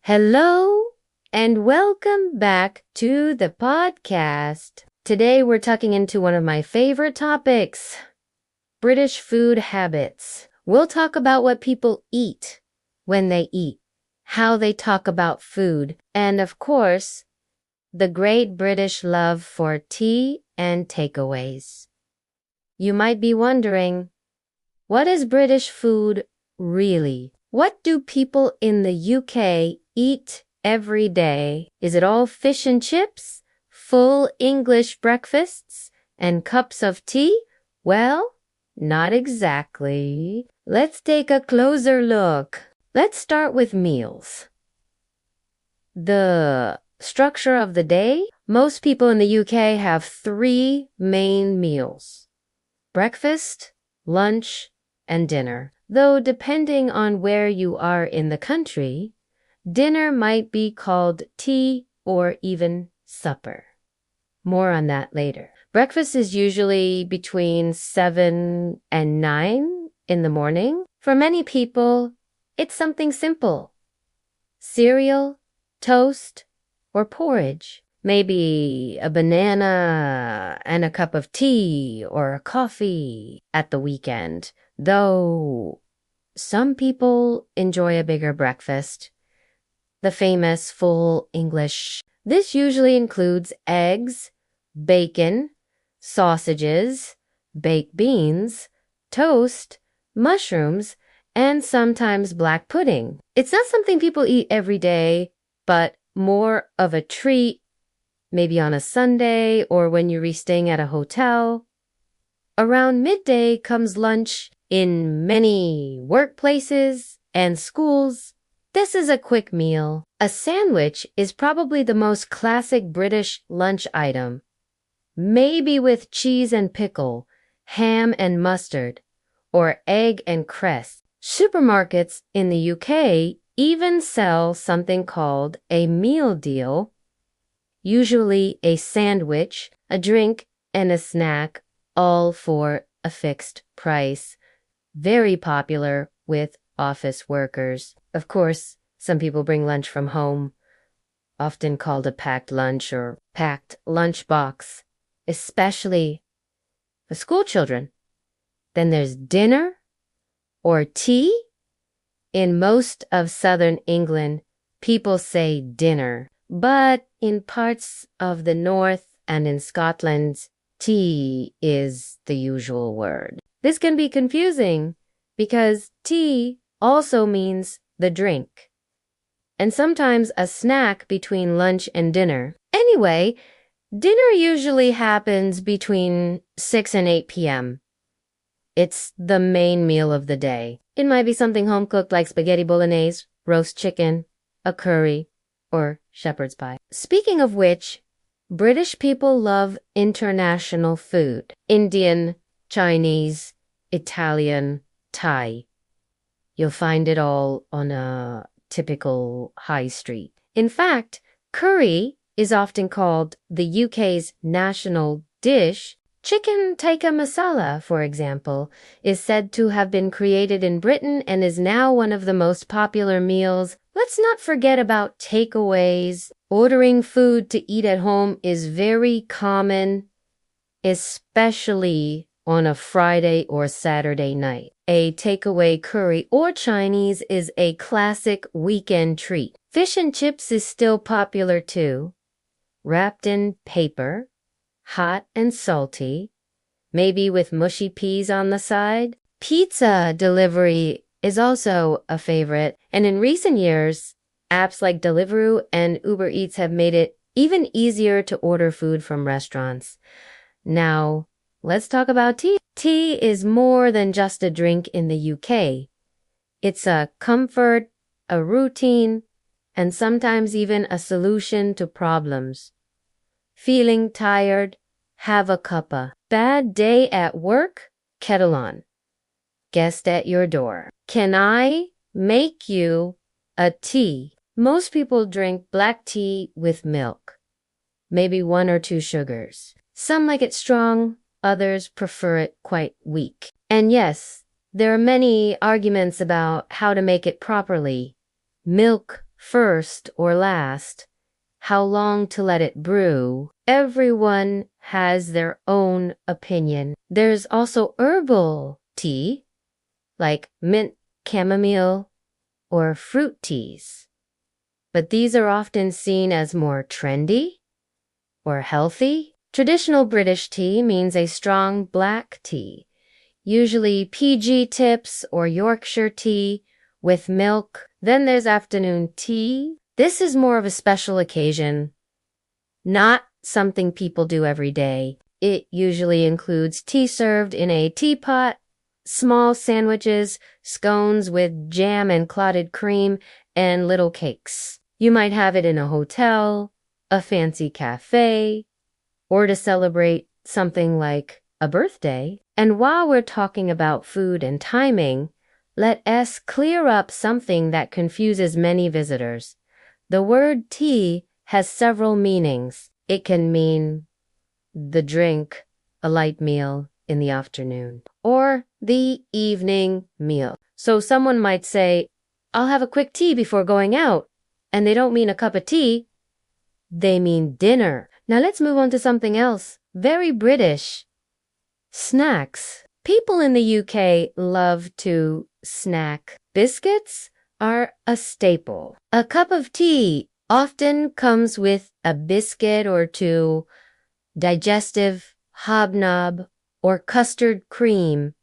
Hello and welcome back to the podcast. Today we're tucking into one of my favorite topics, British food habits. We'll talk about what people eat when they eat, how they talk about food, and of course, the great British love for tea and takeaways. You might be wondering, what is British food really? What do people in the UK eat every day? Is it all fish and chips, full English breakfasts, and cups of tea? Well, not exactly. Let's take a closer look. Let's start with meals. The structure of the day. Most people in the UK have 3 main meals: breakfast, lunch, and dinner. Though depending on where you are in the country, dinner might be called tea or even supper. More on that later. Breakfast is usually between 7 and 9 in the morning. For many people, it's something simple: cereal, toast, or porridge. Maybe a banana and a cup of tea or a coffee at the weekend. Though some people enjoy a bigger breakfast, the famous full English. This usually includes eggs, bacon, sausages, baked beans, toast, mushrooms, and sometimes black pudding. It's not something people eat every day, but more of a treat, maybe on a Sunday or when you're staying at a hotel. Around midday comes lunch. In many workplaces and schools, this is a quick meal. A sandwich is probably the most classic British lunch item, maybe with cheese and pickle, ham and mustard, or egg and cress. Supermarkets in the UK even sell something called a meal deal, usually a sandwich, a drink, and a snack, all for a fixed price. Very popular with office workers. Of course, some people bring lunch from home, often called a packed lunch or packed lunchbox, especially for school children. Then there's dinner or tea. In most of southern England, people say dinner, but in parts of the north and in Scotland, tea is the usual word. This can be confusing because tea also means the drink, and sometimes a snack between lunch and dinner. Anyway, dinner usually happens between 6 and 8 p.m. It's the main meal of the day. It might be something home-cooked like spaghetti bolognese, roast chicken, a curry, or shepherd's pie. Speaking of which, British people love international food: Indian, Chinese, Italian, Thai. You'll find it all on a typical high street. In fact, curry is often called the UK's national dish. Chicken tikka masala, for example, is said to have been created in Britain and is now one of the most popular meals. Let's not forget about takeaways. Ordering food to eat at home is very common, especially on a Friday or Saturday night. A takeaway curry or Chinese is a classic weekend treat. Fish and chips is still popular too, wrapped in paper, hot and salty, maybe with mushy peas on the side. Pizza delivery is also a favorite, and in recent years, apps like Deliveroo and Uber Eats have made it even easier to order food from restaurants. Now, let's talk about tea. Tea is more than just a drink in the UK. It's a comfort, a routine, and sometimes even a solution to problems. Feeling tired? Have a cuppa. Bad day at work? Kettle on. Guest at your door. Can I make you a tea? Most people drink black tea with milk, maybe 1 or 2 sugars. Some like it strong, others prefer it quite weak. And yes, there are many arguments about how to make it properly. Milk first or last, how long to let it brew. Everyone has their own opinion. There's also herbal tea, like mint chamomile or fruit teas. But these are often seen as more trendy or healthy. Traditional British tea means a strong black tea, usually PG tips or Yorkshire tea with milk. Then there's afternoon tea. This is more of a special occasion, not something people do every day. It usually includes tea served in a teapot, small sandwiches, scones with jam and clotted cream, and little cakes. You might have it in a hotel, a fancy cafe, or to celebrate something like a birthday. And while we're talking about food and timing, let us clear up something that confuses many visitors. The word tea has several meanings. It can mean the drink, a light meal in the afternoon, or the evening meal. So someone might say, I'll have a quick tea before going out, and they don't mean a cup of tea, they mean dinner. Now let's move on to something else, very British. Snacks. People in the UK love to snack. Biscuits are a staple. A cup of tea often comes with a biscuit or two. Digestive, hobnob, or custard cream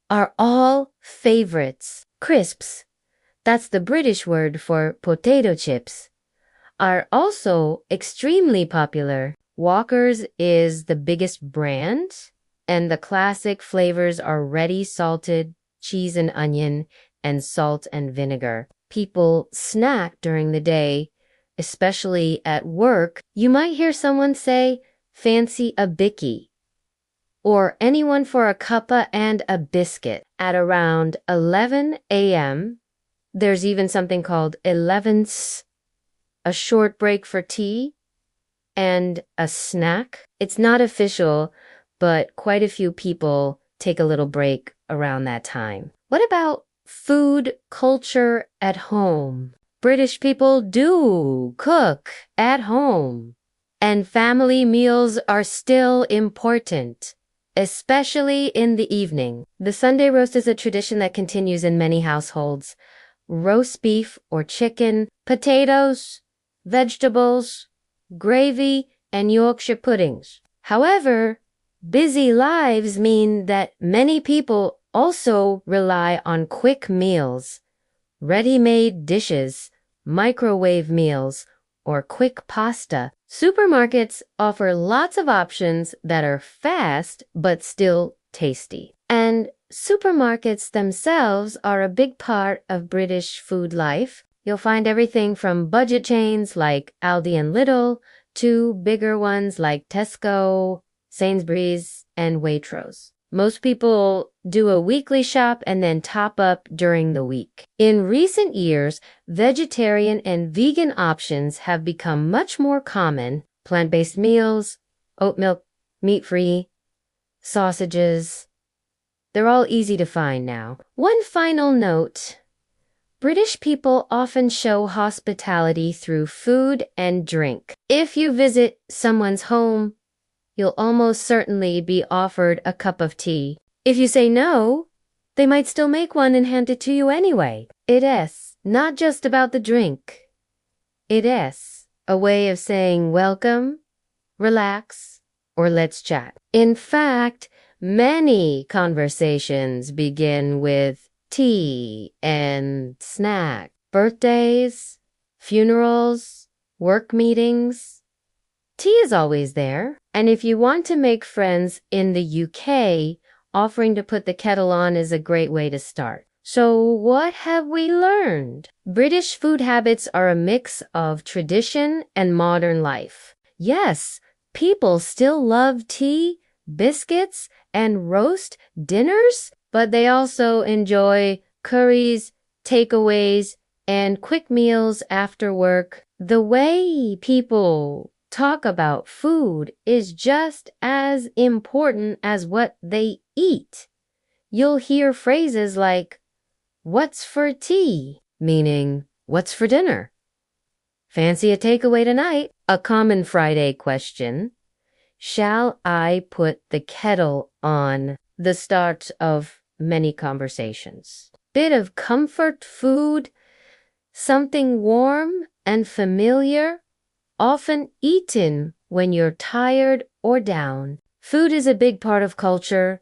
are all favorites. Crisps, that's the British word for potato chips, are also extremely popular. Walker's is the biggest brand, and the classic flavors are ready salted, cheese and onion, and salt and vinegar. People snack during the day, especially at work. You might hear someone say, fancy a bicky, or anyone for a cuppa and a biscuit. At around 11 a.m., there's even something called 11's, a short break for tea and a snack. It's not official, but quite a few people take a little break around that time. What about food culture at home? British people do cook at home, and family meals are still important, especially in the evening. The Sunday roast is a tradition that continues in many households. Roast beef or chicken, potatoes, vegetables, gravy, and Yorkshire puddings. However, busy lives mean that many people also rely on quick meals, ready-made dishes, microwave meals, or quick pasta. Supermarkets offer lots of options that are fast but still tasty. And supermarkets themselves are a big part of British food life. You'll find everything from budget chains like Aldi and Lidl to bigger ones like Tesco, Sainsbury's, and Waitrose. Most people do a weekly shop and then top up during the week. In recent years, vegetarian and vegan options have become much more common. Plant-based meals, oat milk, meat-free, sausages. They're all easy to find now. One final note. British people often show hospitality through food and drink. If you visit someone's home, you'll almost certainly be offered a cup of tea. If you say no, they might still make one and hand it to you anyway. It is not just about the drink. It is a way of saying welcome, relax, or let's chat. In fact, many conversations begin with tea and snack. Birthdays, funerals, work meetings. Tea is always there. And if you want to make friends in the UK, offering to put the kettle on is a great way to start. So what have we learned? British food habits are a mix of tradition and modern life. Yes, people still love tea, biscuits, and roast dinners, but they also enjoy curries, takeaways, and quick meals after work. The way people talk about food is just as important as what they eat. You'll hear phrases like, "What's for tea?" meaning, "What's for dinner?" Fancy a takeaway tonight? A common Friday question. Shall I put the kettle on? The start of many conversations. Bit of comfort food, something warm and familiar, often eaten when you're tired or down. Food is a big part of culture,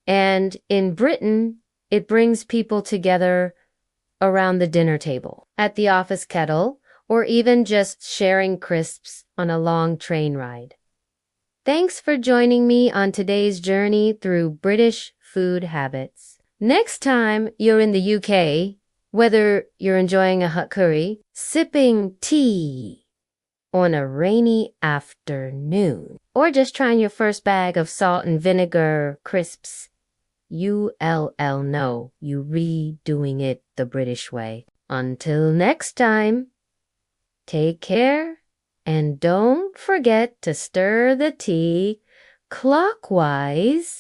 and in Britain, it brings people together around the dinner table, at the office kettle, or even just sharing crisps on a long train ride. Thanks for joining me on today's journey through British food habits. Next time you're in the UK, whether you're enjoying a hot curry, sipping tea on a rainy afternoon, or just trying your first bag of salt and vinegar crisps, ULL know you redoing it the British way. Until next time, take care and don't forget to stir the tea clockwise.